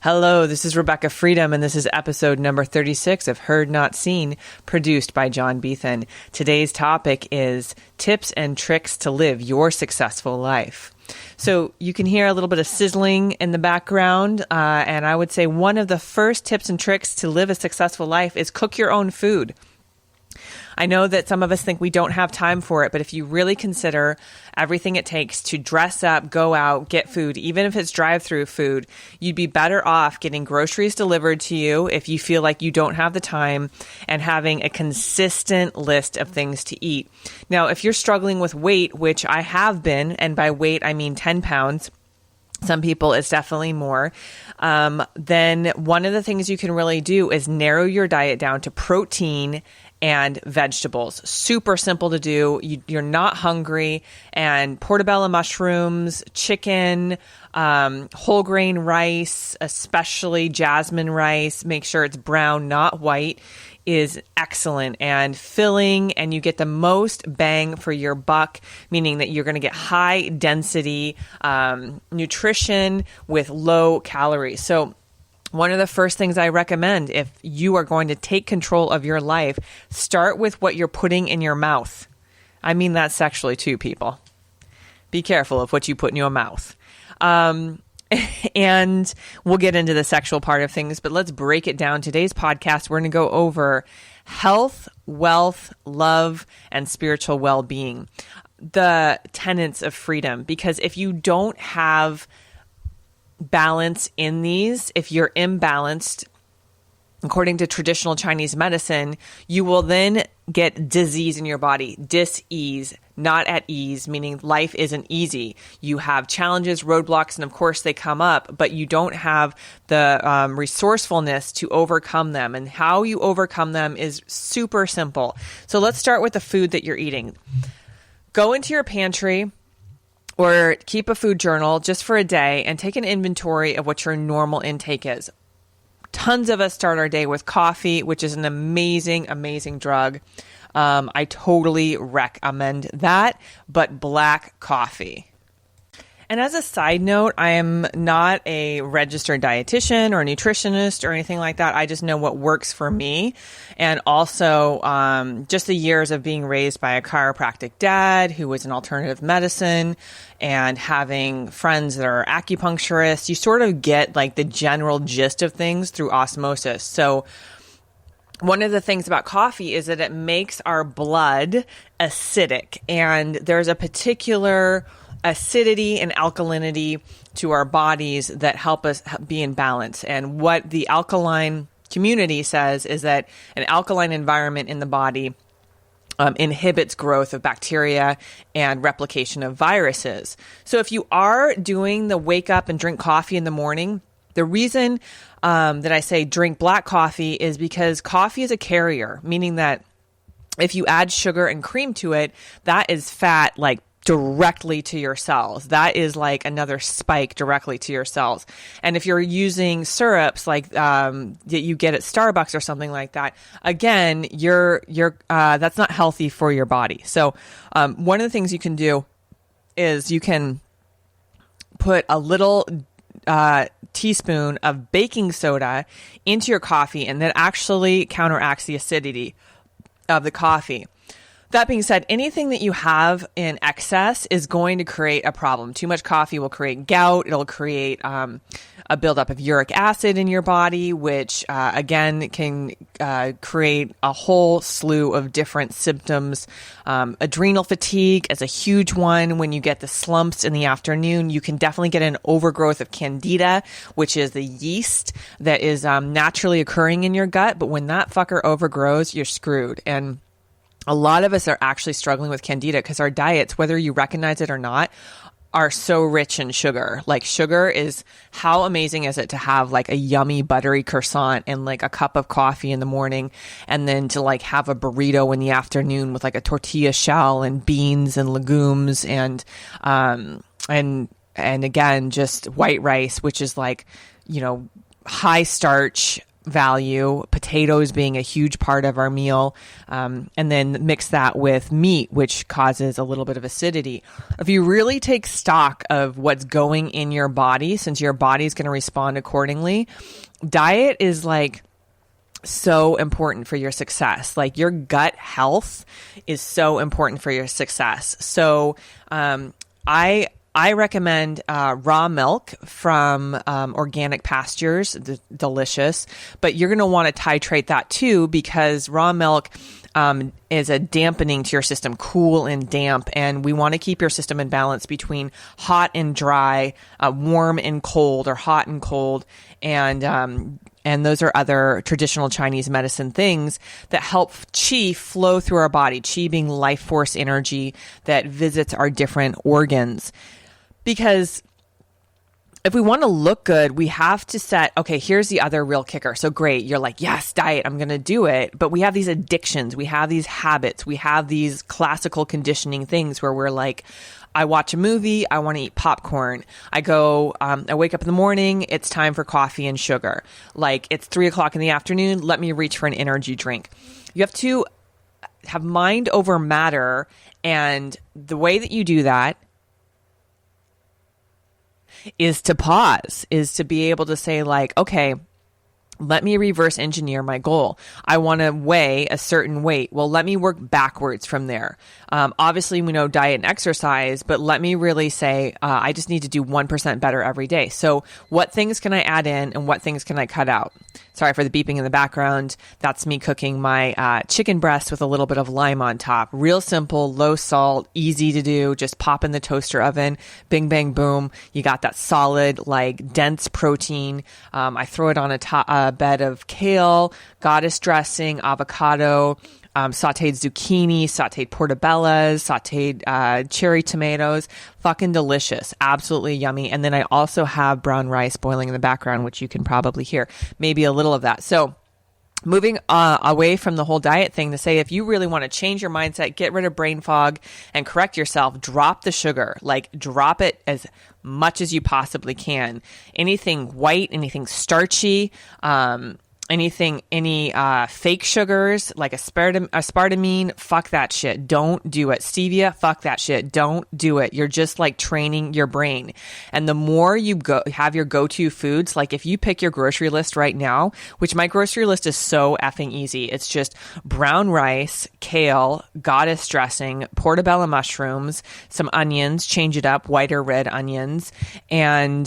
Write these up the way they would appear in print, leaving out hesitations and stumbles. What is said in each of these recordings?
Hello, this is Rebekah Freedom, and this is episode number 36 of Heard Not Seen, produced by John Beethan. Today's topic is tips and tricks to live your successful life. So you can hear a little bit of sizzling in the background, and I would say one of the first tips and tricks to live a successful life is cook your own food. I know that some of us think we don't have time for it, but if you really consider everything it takes to dress up, go out, get food, even if it's drive-through food, you'd be better off getting groceries delivered to you if you feel like you don't have the time and having a consistent list of things to eat. Now, if you're struggling with weight, which I have been, and by weight, I mean 10 pounds, some people it's definitely more, then one of the things you can really do is narrow your diet down to protein and vegetables. Super simple to do. You're not hungry. And portobello mushrooms, chicken, whole grain rice, especially jasmine rice, make sure it's brown, not white, is excellent and filling, and you get the most bang for your buck, meaning that you're going to get high density nutrition with low calories. So one of the first things I recommend, if you are going to take control of your life, start with what you're putting in your mouth. I mean that sexually too, people. Be careful of what you put in your mouth. And we'll get into the sexual part of things, but let's break it down. Today's podcast, we're going to go over health, wealth, love, and spiritual well-being. The tenets of freedom. Because if you don't have balance in these, if you're imbalanced, according to traditional Chinese medicine, you will then get disease in your body, dis-ease, not at ease, meaning life isn't easy. You have challenges, roadblocks, and of course they come up, but you don't have the resourcefulness to overcome them. And how you overcome them is super simple. So let's start with the food that you're eating. Go into your pantry, or keep a food journal just for a day and take an inventory of what your normal intake is. Tons of us start our day with coffee, which is an amazing, amazing drug. I totally recommend that, but black coffee. And as a side note, I am not a registered dietitian or nutritionist or anything like that. I just know what works for me. And also just the years of being raised by a chiropractic dad who was in alternative medicine and having friends that are acupuncturists, you sort of get like the general gist of things through osmosis. So one of the things about coffee is that it makes our blood acidic, and there's a particular acidity and alkalinity to our bodies that help us be in balance. And what the alkaline community says is that an alkaline environment in the body inhibits growth of bacteria and replication of viruses. So if you are doing the wake up and drink coffee in the morning, the reason that I say drink black coffee is because coffee is a carrier, meaning that if you add sugar and cream to it, that is fat like directly to your cells. That is like another spike directly to your cells. And if you're using syrups like that you get at Starbucks or something like that, again, you're that's not healthy for your body. So one of the things you can do is you can put a little teaspoon of baking soda into your coffee, and that actually counteracts the acidity of the coffee. That being said, anything that you have in excess is going to create a problem. Too much coffee will create gout. It'll create a buildup of uric acid in your body, which again can create a whole slew of different symptoms. Adrenal fatigue is a huge one. When you get the slumps in the afternoon, you can definitely get an overgrowth of candida, which is the yeast that is naturally occurring in your gut. But when that fucker overgrows, you're screwed. And a lot of us are actually struggling with candida because our diets, whether you recognize it or not, are so rich in sugar. Like, sugar is, how amazing is it to have like a yummy buttery croissant and like a cup of coffee in the morning, and then to like have a burrito in the afternoon with like a tortilla shell and beans and legumes and again, just white rice, which is like, high starch, value, potatoes being a huge part of our meal, and then mix that with meat, which causes a little bit of acidity. If you really take stock of what's going in your body, since your body is going to respond accordingly, diet is like so important for your success. Like your gut health is so important for your success. So I recommend raw milk from organic pastures, delicious, but you're going to want to titrate that too, because raw milk is a dampening to your system, cool and damp, and we want to keep your system in balance between hot and dry, warm and cold, or hot and cold, and those are other traditional Chinese medicine things that help qi flow through our body, qi being life force energy that visits our different organs. Because if we want to look good, we have to set, okay, here's the other real kicker. So great, you're like, yes, diet, I'm going to do it. But we have these addictions, we have these habits, we have these classical conditioning things where we're like, I watch a movie, I want to eat popcorn. I wake up in the morning, it's time for coffee and sugar. Like it's 3:00 in the afternoon, let me reach for an energy drink. You have to have mind over matter. And the way that you do that is to pause, is to be able to say like, okay, let me reverse engineer my goal. I want to weigh a certain weight. Well, let me work backwards from there. Obviously, we know diet and exercise, but let me really say, I just need to do 1% better every day. So what things can I add in and what things can I cut out? Sorry for the beeping in the background. That's me cooking my chicken breast with a little bit of lime on top. Real simple, low salt, easy to do. Just pop in the toaster oven, bing, bang, boom. You got that solid, like dense protein. I throw it on a bed of kale, goddess dressing, avocado, sauteed zucchini, sauteed portobellas, sauteed cherry tomatoes. Fucking delicious. Absolutely yummy. And then I also have brown rice boiling in the background, which you can probably hear. Maybe a little of that. So moving away from the whole diet thing to say, if you really want to change your mindset, get rid of brain fog and correct yourself, drop the sugar, like drop it as much as you possibly can. Anything white, anything starchy, any fake sugars like aspartame, fuck that shit. Don't do it. Stevia, fuck that shit. Don't do it. You're just like training your brain. And the more you have your go-to foods, like if you pick your grocery list right now, which my grocery list is so effing easy. It's just brown rice, kale, goddess dressing, portobello mushrooms, some onions, change it up, white or red onions, and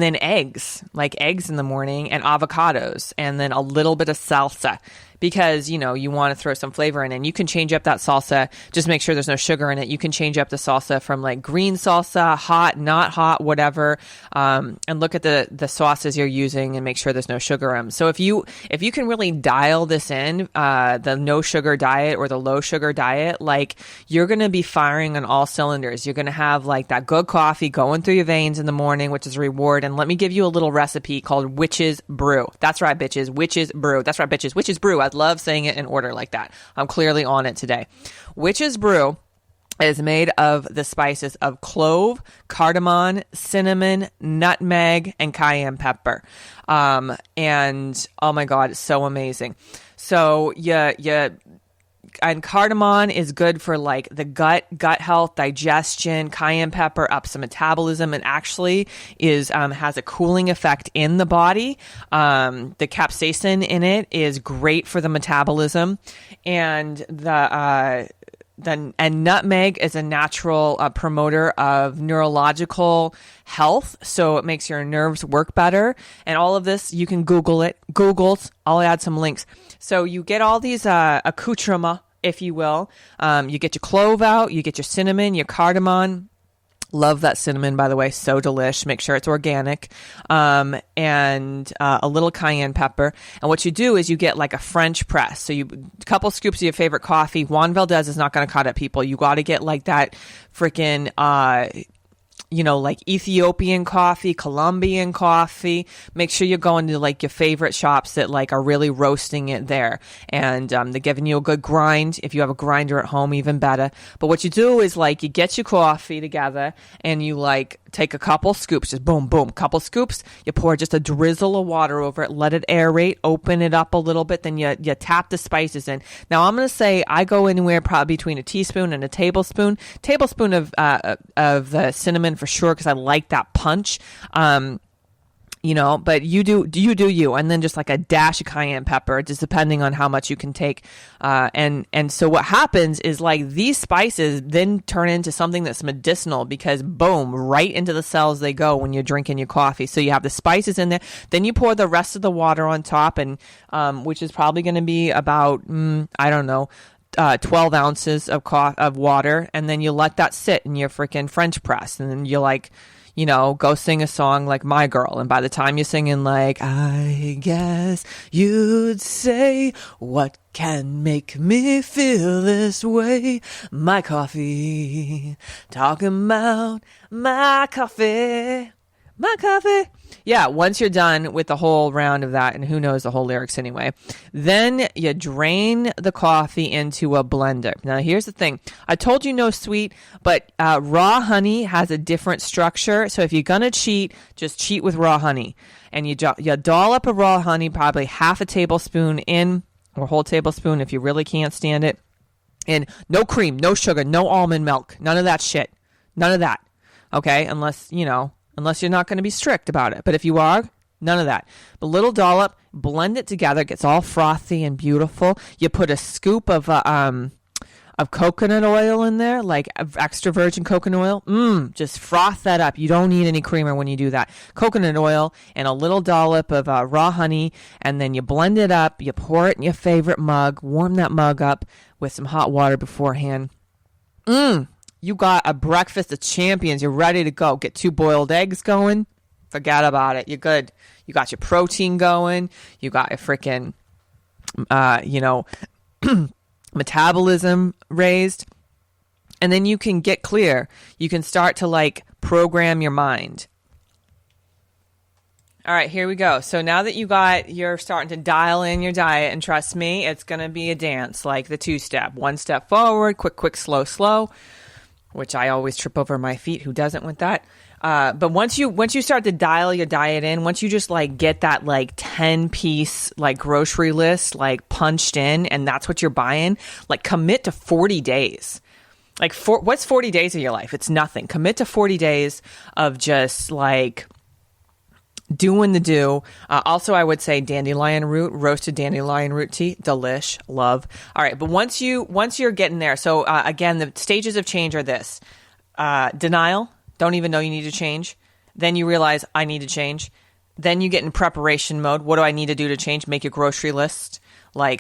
then eggs, like eggs in the morning, and avocados, and then a little bit of salsa, because, you know, you want to throw some flavor in. And you can change up that salsa. Just make sure there's no sugar in it. You can change up the salsa from like green salsa, hot, not hot, whatever. And look at the sauces you're using and make sure there's no sugar in them. So if you can really dial this in, the no sugar diet or the low sugar diet, like you're going to be firing on all cylinders. You're going to have like that good coffee going through your veins in the morning, which is a reward. And let me give you a little recipe called Witches Brew. That's right, bitches. Witches Brew. That's right, bitches. Witches Brew. I love saying it in order like that. I'm clearly on it today. Witches Brew is made of the spices of clove, cardamom, cinnamon, nutmeg, and cayenne pepper. And oh my God, it's so amazing. So and cardamom is good for like the gut health, digestion. Cayenne pepper ups the metabolism and actually has a cooling effect in the body. The capsaicin in it is great for the metabolism, and and nutmeg is a natural promoter of neurological health, so it makes your nerves work better. And all of this, you can Google it. I'll add some links. So you get all these accoutrements, if you will. You get your clove out, you get your cinnamon, your cardamom. Love that cinnamon, by the way. So delish. Make sure it's organic. And a little cayenne pepper. And what you do is you get like a French press. So a couple scoops of your favorite coffee. Juan Valdez is not going to cut at people. You got to get like that freaking, like Ethiopian coffee, Colombian coffee. Make sure you're going to like your favorite shops that like are really roasting it there. And they're giving you a good grind. If you have a grinder at home, even better. But what you do is like you get your coffee together and you like take a couple scoops, just boom, boom, couple scoops. You pour just a drizzle of water over it, let it aerate, open it up a little bit, then you tap the spices in. Now, I'm going to say I go anywhere probably between a teaspoon and a tablespoon of the cinnamon for sure, because I like that punch. But you do you, and then just like a dash of cayenne pepper, just depending on how much you can take. And so what happens is like these spices then turn into something that's medicinal, because boom, right into the cells they go when you're drinking your coffee. So you have the spices in there, then you pour the rest of the water on top, and which is probably going to be about 12 ounces of water, and then you let that sit in your freaking French press, and then you go sing a song like My Girl. And by the time you're singing like, I guess you'd say, what can make me feel this way? My coffee, talking about my coffee. My coffee. Yeah, once you're done with the whole round of that, and who knows the whole lyrics anyway, then you drain the coffee into a blender. Now, here's the thing. I told you no sweet, but raw honey has a different structure. So if you're going to cheat, just cheat with raw honey. And you dollop of raw honey, probably half a tablespoon in, or whole tablespoon if you really can't stand it. And no cream, no sugar, no almond milk, none of that shit. None of that. Okay? Unless you're not going to be strict about it. But if you are, none of that. A little dollop, blend it together, it gets all frothy and beautiful. You put a scoop of coconut oil in there, like extra virgin coconut oil. Just froth that up. You don't need any creamer when you do that. Coconut oil and a little dollop of raw honey, and then you blend it up. You pour it in your favorite mug. Warm that mug up with some hot water beforehand. You got a breakfast of champions. You're ready to go. Get 2 boiled eggs going. Forget about it. You're good. You got your protein going. You got your freaking, metabolism raised. And then you can get clear. You can start to program your mind. All right, here we go. So now that you're starting to dial in your diet, and trust me, it's going to be a dance, like the 2-step. 1 step forward, quick, slow. Which I always trip over my feet. Who doesn't with that? But once you start to dial your diet in, once you just get that 10-piece grocery list punched in, and that's what you're buying, commit to 40 days. What's 40 days of your life? It's nothing. Commit to 40 days of just doing the do. Also, I would say dandelion root, roasted dandelion root tea, delish, love. All right, but once you're getting there, so again, the stages of change are this: denial, don't even know you need to change. Then you realize I need to change. Then you get in preparation mode. What do I need to do to change? Make your grocery list.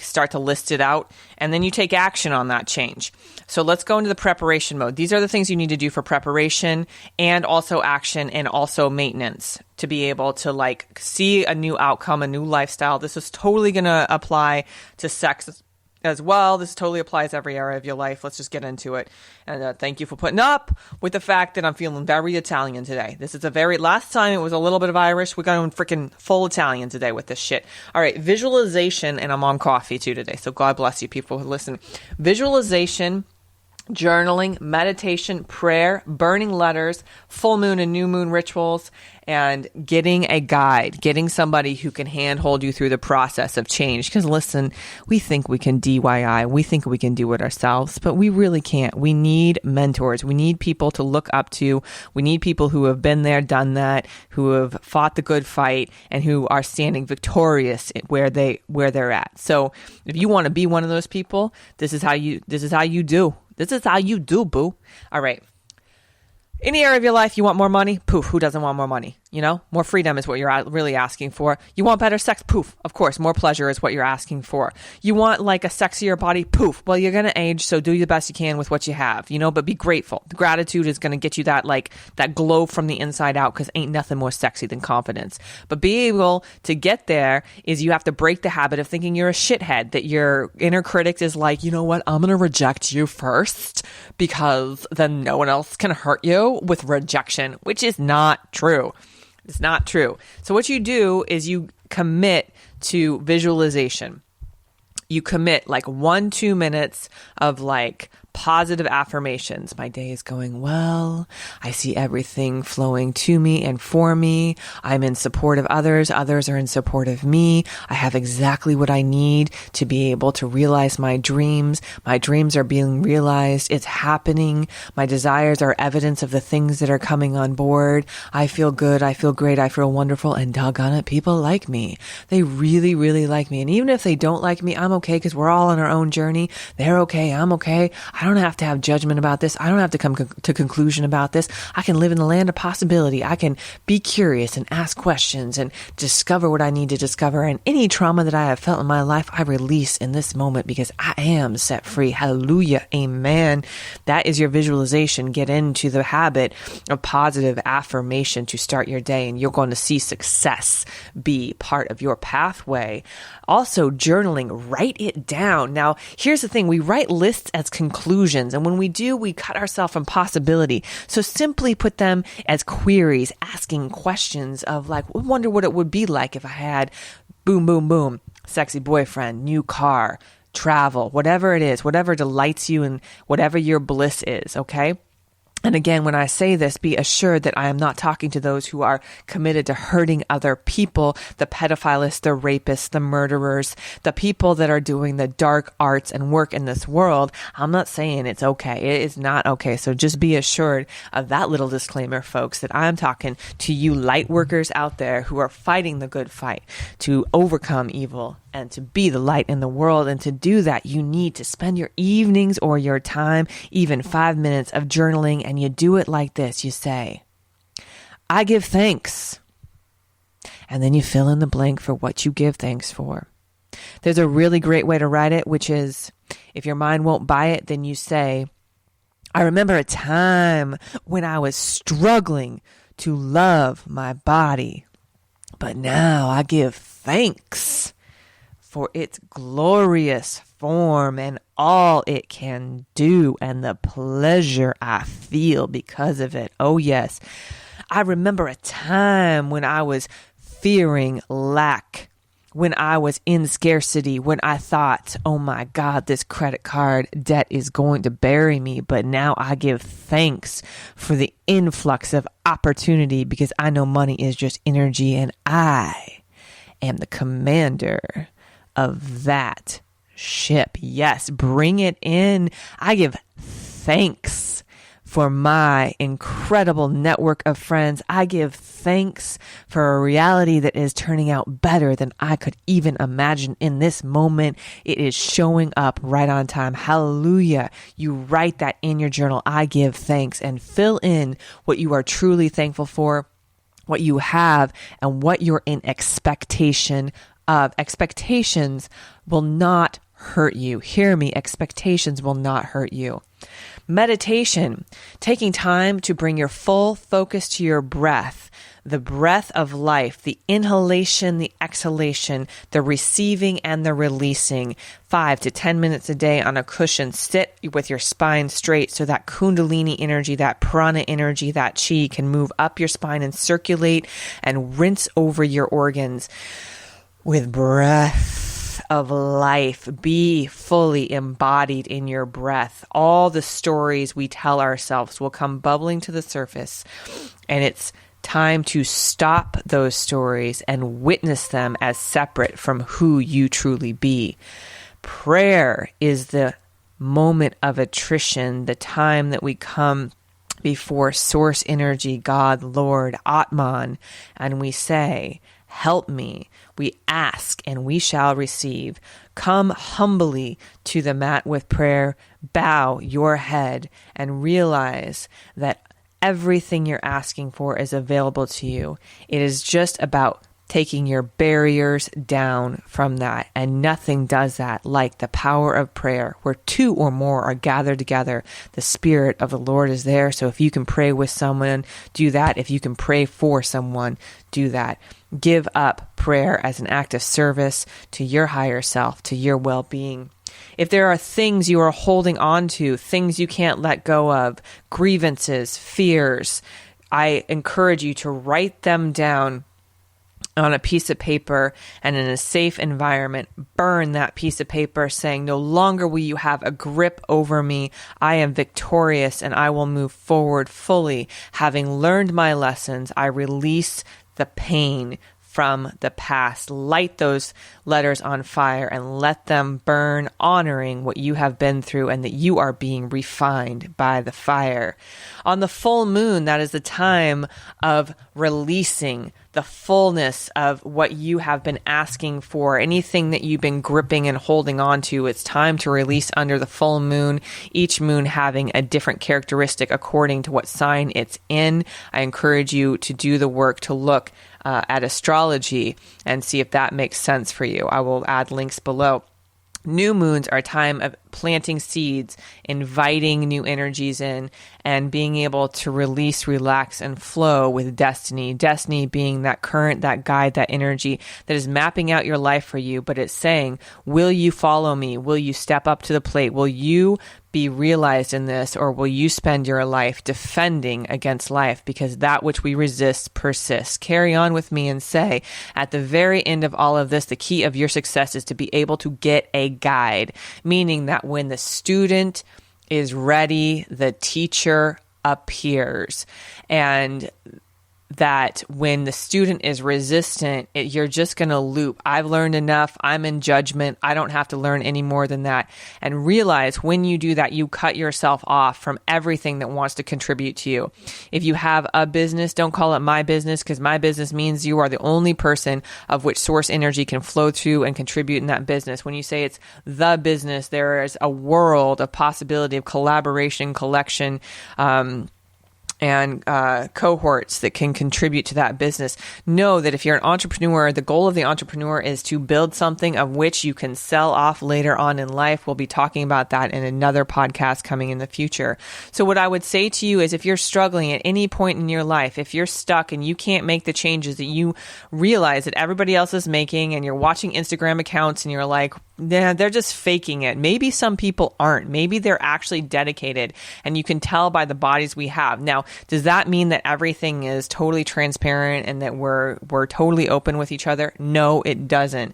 Start to list it out, and then you take action on that change. So let's go into the preparation mode. These are the things you need to do for preparation, and also action, and also maintenance, to be able to see a new outcome, a new lifestyle. This is totally going to apply to sex as well. This totally applies to every area of your life. Let's just get into it. And thank you for putting up with the fact that I'm feeling very Italian today. This is last time it was a little bit of Irish. We're going freaking full Italian today with this shit. All right, visualization, and I'm on coffee too today, so God bless you people who listen. Visualization, journaling, meditation, prayer, burning letters, full moon and new moon rituals, and getting a guide, getting somebody who can handhold you through the process of change. Because listen, we think we can DIY, we think we can do it ourselves, but we really can't. We need mentors. We need people to look up to. We need people who have been there, done that, who have fought the good fight, and who are standing victorious where they're at. So if you want to be one of those people, this is how you do. This is how you do, boo. All right. Any area of your life, you want more money? Poof, who doesn't want more money? More freedom is what you're really asking for. You want better sex? Poof, of course, more pleasure is what you're asking for. You want a sexier body? Poof, well, you're going to age, so do the best you can with what you have, but be grateful. The gratitude is going to get you that that glow from the inside out, because ain't nothing more sexy than confidence. But being able to get there is you have to break the habit of thinking you're a shithead, that your inner critic is you know what, I'm going to reject you first, because then no one else can hurt you with rejection, which is not true. It's not true. So what you do is you commit to visualization. You commit 1-2 minutes of Positive affirmations. My day is going well. I see everything flowing to me and for me. I'm in support of others. Others are in support of me. I have exactly what I need to be able to realize my dreams. My dreams are being realized. It's happening. My desires are evidence of the things that are coming on board. I feel good. I feel great. I feel wonderful. And doggone it, people like me. They really, really like me. And even if they don't like me, I'm okay because we're all on our own journey. They're okay. I'm okay. I don't have to have judgment about this. I don't have to come to conclusion about this. I can live in the land of possibility. I can be curious and ask questions and discover what I need to discover. And any trauma that I have felt in my life, I release in this moment because I am set free. Hallelujah. Amen. That is your visualization. Get into the habit of positive affirmation to start your day, and you're going to see success be part of your pathway. Also, journaling, write it down. Now, here's the thing. We write lists as conclusions, and when we do, we cut ourselves from possibility. So simply put them as queries, asking questions of like, I wonder what it would be like if I had boom, boom, boom, sexy boyfriend, new car, travel, whatever it is, whatever delights you and whatever your bliss is, okay? And again, when I say this, be assured that I am not talking to those who are committed to hurting other people, the pedophilists, the rapists, the murderers, the people that are doing the dark arts and work in this world. I'm not saying it's okay. It is not okay. So just be assured of that little disclaimer, folks, that I'm talking to you light workers out there who are fighting the good fight to overcome evil and to be the light in the world. And to do that, you need to spend your evenings or your time, even 5 minutes of journaling. And you do it like this. You say, I give thanks. And then you fill in the blank for what you give thanks for. There's a really great way to write it, which is, if your mind won't buy it, then you say, I remember a time when I was struggling to love my body, but now I give thanks for its glorious form and all it can do and the pleasure I feel because of it. Oh, yes. I remember a time when I was fearing lack, when I was in scarcity, when I thought, oh my God, this credit card debt is going to bury me. But now I give thanks for the influx of opportunity because I know money is just energy and I am the commander of that ship. Yes, bring it in. I give thanks for my incredible network of friends. I give thanks for a reality that is turning out better than I could even imagine in this moment. It is showing up right on time. Hallelujah. You write that in your journal. I give thanks, and fill in what you are truly thankful for, what you have, and what you're in expectation of. Expectations will not hurt you. Hear me. Expectations will not hurt you. Meditation, taking time to bring your full focus to your breath, the breath of life, the inhalation, the exhalation, the receiving and the releasing. 5 to 10 minutes a day on a cushion. Sit with your spine straight so that Kundalini energy, that Prana energy, that chi can move up your spine and circulate and rinse over your organs with breath of life. Be fully embodied in your breath. All the stories we tell ourselves will come bubbling to the surface, and it's time to stop those stories and witness them as separate from who you truly be. Prayer is the moment of attrition, the time that we come before source energy, God, Lord, Atman, and we say, help me. We ask and we shall receive. Come humbly to the mat with prayer. Bow your head and realize that everything you're asking for is available to you. It is just about taking your barriers down from that. And nothing does that like the power of prayer, where 2 or more are gathered together. The Spirit of the Lord is there. So if you can pray with someone, do that. If you can pray for someone, do that. Give up prayer as an act of service to your higher self, to your well-being. If there are things you are holding on to, things you can't let go of, grievances, fears, I encourage you to write them down on a piece of paper and in a safe environment, burn that piece of paper saying, no longer will you have a grip over me. I am victorious and I will move forward fully. Having learned my lessons, I release the pain from the past. Light those letters on fire and let them burn, honoring what you have been through and that you are being refined by the fire. On the full moon, that is the time of releasing the fullness of what you have been asking for, anything that you've been gripping and holding on to. It's time to release under the full moon, each moon having a different characteristic according to what sign it's in. I encourage you to do the work to look at astrology and see if that makes sense for you. I will add links below. New moons are a time of planting seeds, inviting new energies in, and being able to release, relax, and flow with destiny. Destiny being that current, that guide, that energy that is mapping out your life for you, but it's saying, will you follow me? Will you step up to the plate? Will you be realized in this, or will you spend your life defending against life? Because that which we resist persists. Carry on with me and say, at the very end of all of this, the key of your success is to be able to get a guide, meaning that when the student is ready, the teacher appears. And that when the student is resistant, you're just going to loop. I've learned enough. I'm in judgment. I don't have to learn any more than that. And realize when you do that, you cut yourself off from everything that wants to contribute to you. If you have a business, don't call it my business, because my business means you are the only person of which source energy can flow through and contribute in that business. When you say it's the business, there is a world of possibility of collaboration, collection, and cohorts that can contribute to that business. Know that if you're an entrepreneur, the goal of the entrepreneur is to build something of which you can sell off later on in life. We'll be talking about that in another podcast coming in the future. So what I would say to you is, if you're struggling at any point in your life, if you're stuck and you can't make the changes that you realize that everybody else is making, and you're watching Instagram accounts and you're like, yeah, they're just faking it. Maybe some people aren't. Maybe they're actually dedicated, and you can tell by the bodies we have. Now, does that mean that everything is totally transparent and that we're totally open with each other? No, it doesn't.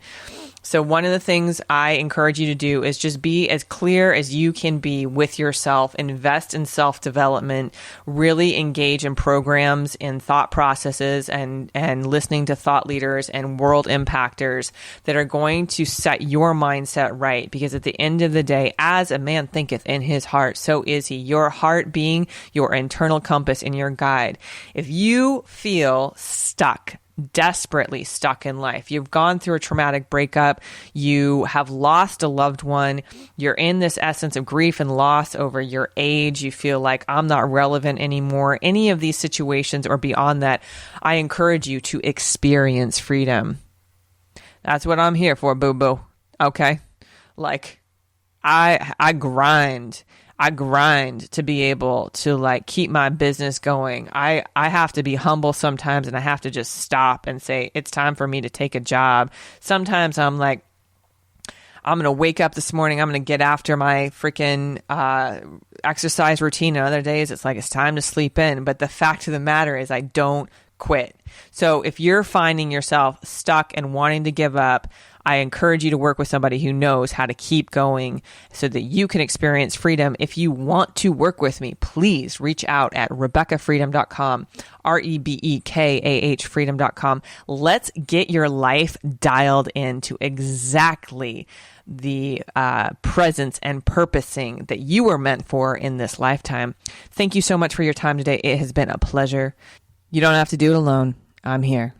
So one of the things I encourage you to do is just be as clear as you can be with yourself, invest in self-development, really engage in programs, in thought processes, and listening to thought leaders and world impactors that are going to set your mindset right. Because at the end of the day, as a man thinketh in his heart, so is he. Your heart being your internal compass and your guide. If you feel stuck, desperately stuck in life, you've gone through a traumatic breakup, you have lost a loved one, you're in this essence of grief and loss over your age, you feel like I'm not relevant anymore, any of these situations or beyond that, I encourage you to experience freedom. That's what I'm here for, boo-boo. Okay? Like, I grind to be able to like keep my business going. I have to be humble sometimes, and I have to just stop and say, it's time for me to take a job. Sometimes I'm like, I'm going to wake up this morning, I'm going to get after my freaking exercise routine. And other days it's like, it's time to sleep in. But the fact of the matter is, I don't quit. So if you're finding yourself stuck and wanting to give up, I encourage you to work with somebody who knows how to keep going so that you can experience freedom. If you want to work with me, please reach out at RebekahFreedom.com, REBEKAH freedom.com. Let's get your life dialed into exactly the presence and purposing that you were meant for in this lifetime. Thank you so much for your time today. It has been a pleasure. You don't have to do it alone. I'm here.